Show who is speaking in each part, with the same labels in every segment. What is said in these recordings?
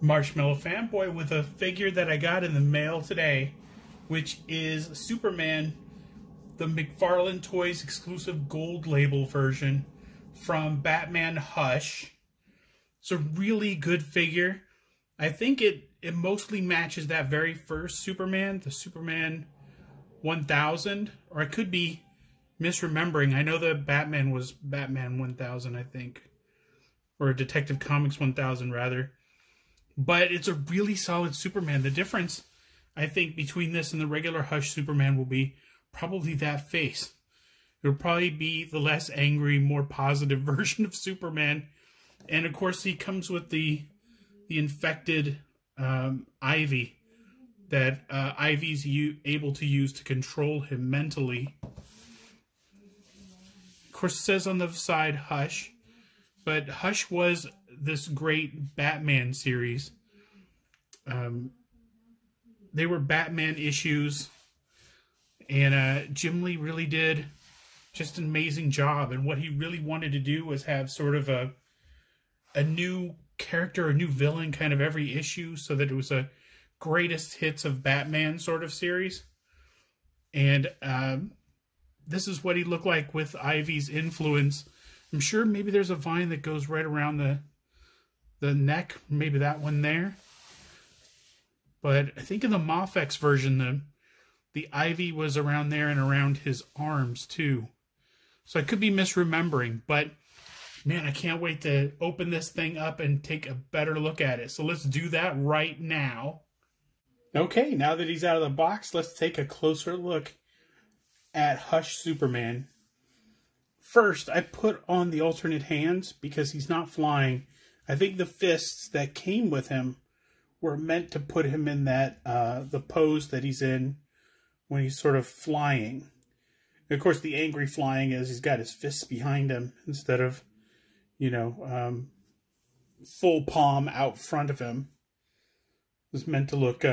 Speaker 1: Marshmallow Fanboy with a figure that I got in the mail today, which is Superman, the McFarlane Toys exclusive gold label version from Batman Hush. It's a really good figure. I think it mostly matches that very first Superman, the Superman 1000, or I could be misremembering. I know that Batman was Batman 1000, I think, or Detective Comics 1000 rather. But it's a really solid Superman. The difference, I think, between this and the regular Hush Superman will be probably that face. It'll probably be the less angry, more positive version of Superman. And of course, he comes with the infected Ivy that Ivy's able to use to control him mentally. Of course, it says on the side Hush, but Hush was this great Batman series. They were Batman issues, and Jim Lee really did just an amazing job. And what he really wanted to do was have sort of a new character, a new villain kind of every issue, so that it was a greatest hits of Batman sort of series. And this is what he looked like with Ivy's influence. I'm sure maybe there's a vine that goes right around the neck, maybe that one there. But I think in the Mafex version, the Ivy was around there and around his arms too. So I could be misremembering, but man, I can't wait to open this thing up and take a better look at it. So let's do that right now. Okay, now that he's out of the box, let's take a closer look at Hush Superman. First, I put on the alternate hands because he's not flying. I think the fists that came with him were meant to put him in that the pose that he's in when he's sort of flying. And of course, the angry flying is he's got his fists behind him instead of, you know, full palm out front of him. It's meant to look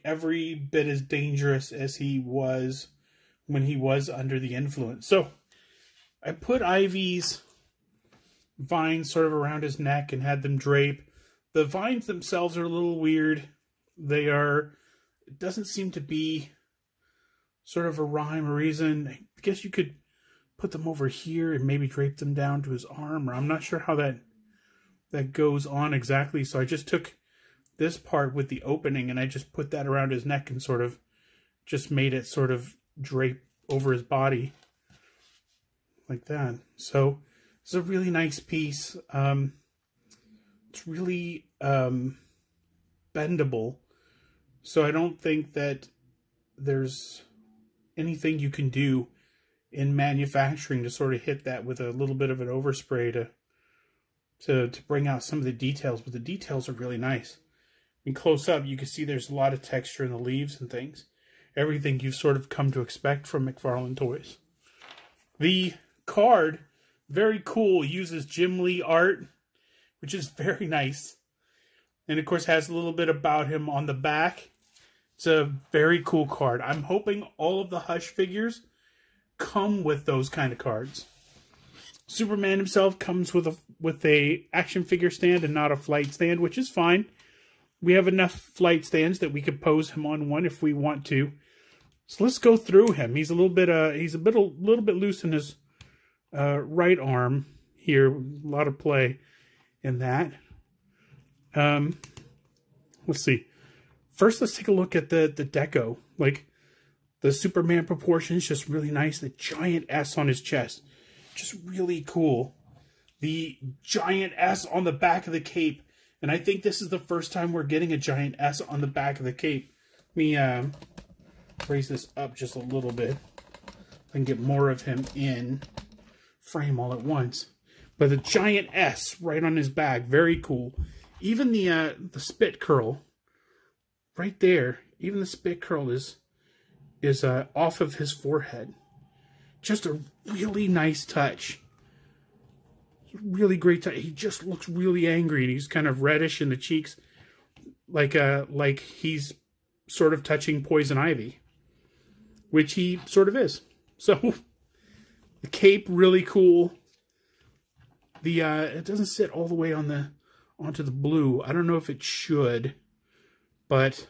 Speaker 1: every bit as dangerous as he was when he was under the influence. So I put Ivy's vines sort of around his neck and had them drape. The vines themselves are a little weird. It doesn't seem to be sort of a rhyme or reason. I guess you could put them over here and maybe drape them down to his arm, or I'm not sure how that goes on exactly. So I just took this part with the opening and I just put that around his neck and sort of just made it sort of drape over his body like that. So it's a really nice piece. It's really bendable, so I don't think that there's anything you can do in manufacturing to sort of hit that with a little bit of an overspray to bring out some of the details, but the details are really nice. In close up, you can see there's a lot of texture in the leaves and things. Everything you've sort of come to expect from McFarlane Toys. The card, very cool, uses Jim Lee art, which is very nice. And of course has a little bit about him on the back. It's a very cool card. I'm hoping all of the Hush figures come with those kind of cards. Superman himself comes with a action figure stand and not a flight stand, which is fine. We have enough flight stands that we could pose him on one if we want to. So let's go through him. He's a little bit loose in his right arm here. A lot of play in that. Let's see. First, let's take a look at the deco. Like, the Superman proportions, just really nice. The giant S on his chest, just really cool. The giant S on the back of the cape. And I think this is the first time we're getting a giant S on the back of the cape. Let me raise this up just a little bit. I can get more of him in frame all at once. But the giant S right on his back, very cool. Even the spit curl right there, even the spit curl is off of his forehead. Just a really nice touch. Really great touch. He just looks really angry, and he's kind of reddish in the cheeks, like he's sort of touching Poison Ivy, which he sort of is. So the cape, really cool. The it doesn't sit all the way on onto the blue. I don't know if it should, but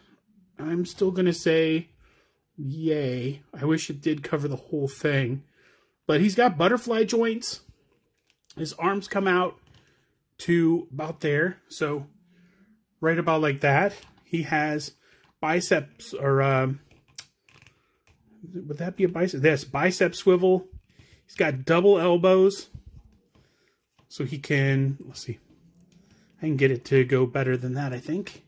Speaker 1: I'm still going to say yay. I wish it did cover the whole thing. But he's got butterfly joints. His arms come out to about there. So right about like that. He has biceps, or would that be a bicep? Yes, bicep swivel. He's got double elbows. So he can, let's see. I can get it to go better than that, I think.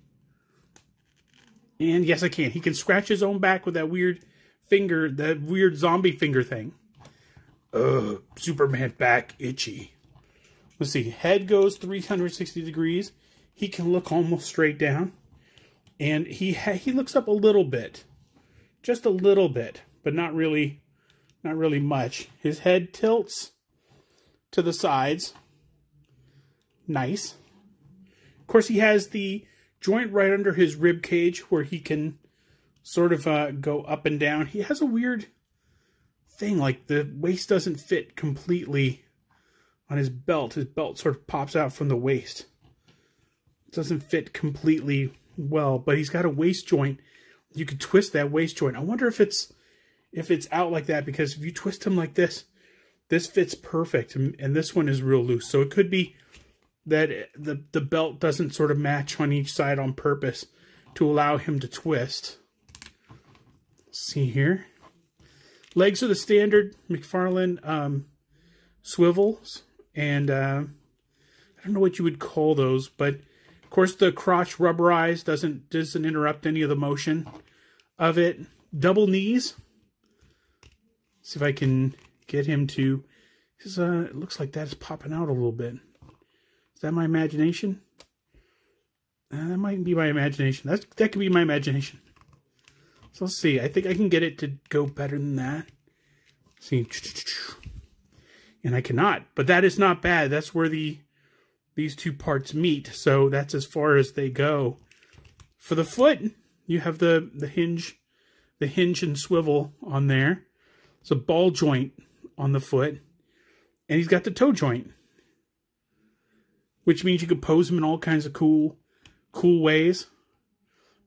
Speaker 1: And yes, I can. He can scratch his own back with that weird finger, that weird zombie finger thing. Superman back itchy. Let's see. Head goes 360 degrees. He can look almost straight down. And he looks up a little bit. Just a little bit, but not really much. His head tilts to the sides. Nice. Of course, he has the joint right under his rib cage where he can sort of go up and down. He has a weird thing, like the waist doesn't fit completely on his belt. His belt sort of pops out from the waist. It doesn't fit completely well, but he's got a waist joint. You could twist that waist joint. I wonder if it's out like that, because if you twist him like this fits perfect, and this one is real loose. So it could be that the belt doesn't sort of match on each side on purpose to allow him to twist. Let's see here. Legs are the standard McFarlane swivels, and I don't know what you would call those, but of course the crotch rubberized, doesn't interrupt any of the motion of it. Double knees. See if I can get him to. It looks like that's popping out a little bit. Is that my imagination? That might be my imagination. That could be my imagination. So let's see. I think I can get it to go better than that. See, and I cannot, but that is not bad. That's where these two parts meet. So that's as far as they go. For the foot, you have the hinge and swivel on there. It's a ball joint on the foot, and he's got the toe joint, which means you could pose him in all kinds of cool ways.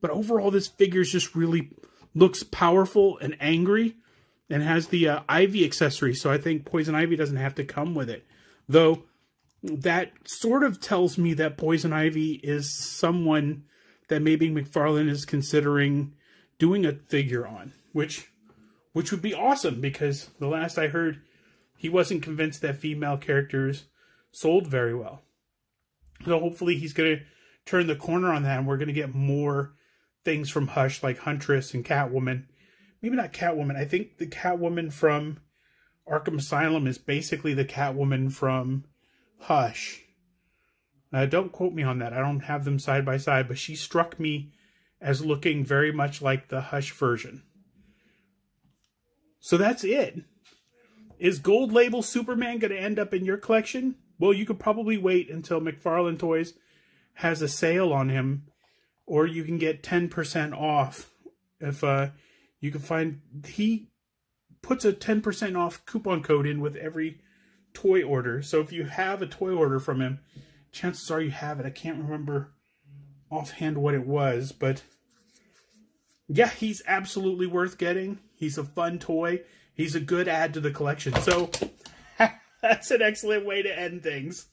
Speaker 1: But overall, this figure just really looks powerful and angry, and has the Ivy accessory. So I think Poison Ivy doesn't have to come with it, though. That sort of tells me that Poison Ivy is someone that maybe McFarlane is considering doing a figure on, which would be awesome, because the last I heard, he wasn't convinced that female characters sold very well. So hopefully he's going to turn the corner on that, and we're going to get more things from Hush, like Huntress and Catwoman. Maybe not Catwoman. I think the Catwoman from Arkham Asylum is basically the Catwoman from Hush. Don't quote me on that. I don't have them side by side, but she struck me as looking very much like the Hush version. So that's it. Is Gold Label Superman going to end up in your collection? Well, you could probably wait until McFarlane Toys has a sale on him, or you can get 10% off if you can find. He puts a 10% off coupon code in with every toy order. So if you have a toy order from him, chances are you have it. I can't remember offhand what it was, but yeah, he's absolutely worth getting. He's a fun toy. He's a good add to the collection. So that's an excellent way to end things.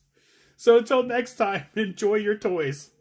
Speaker 1: So until next time, enjoy your toys.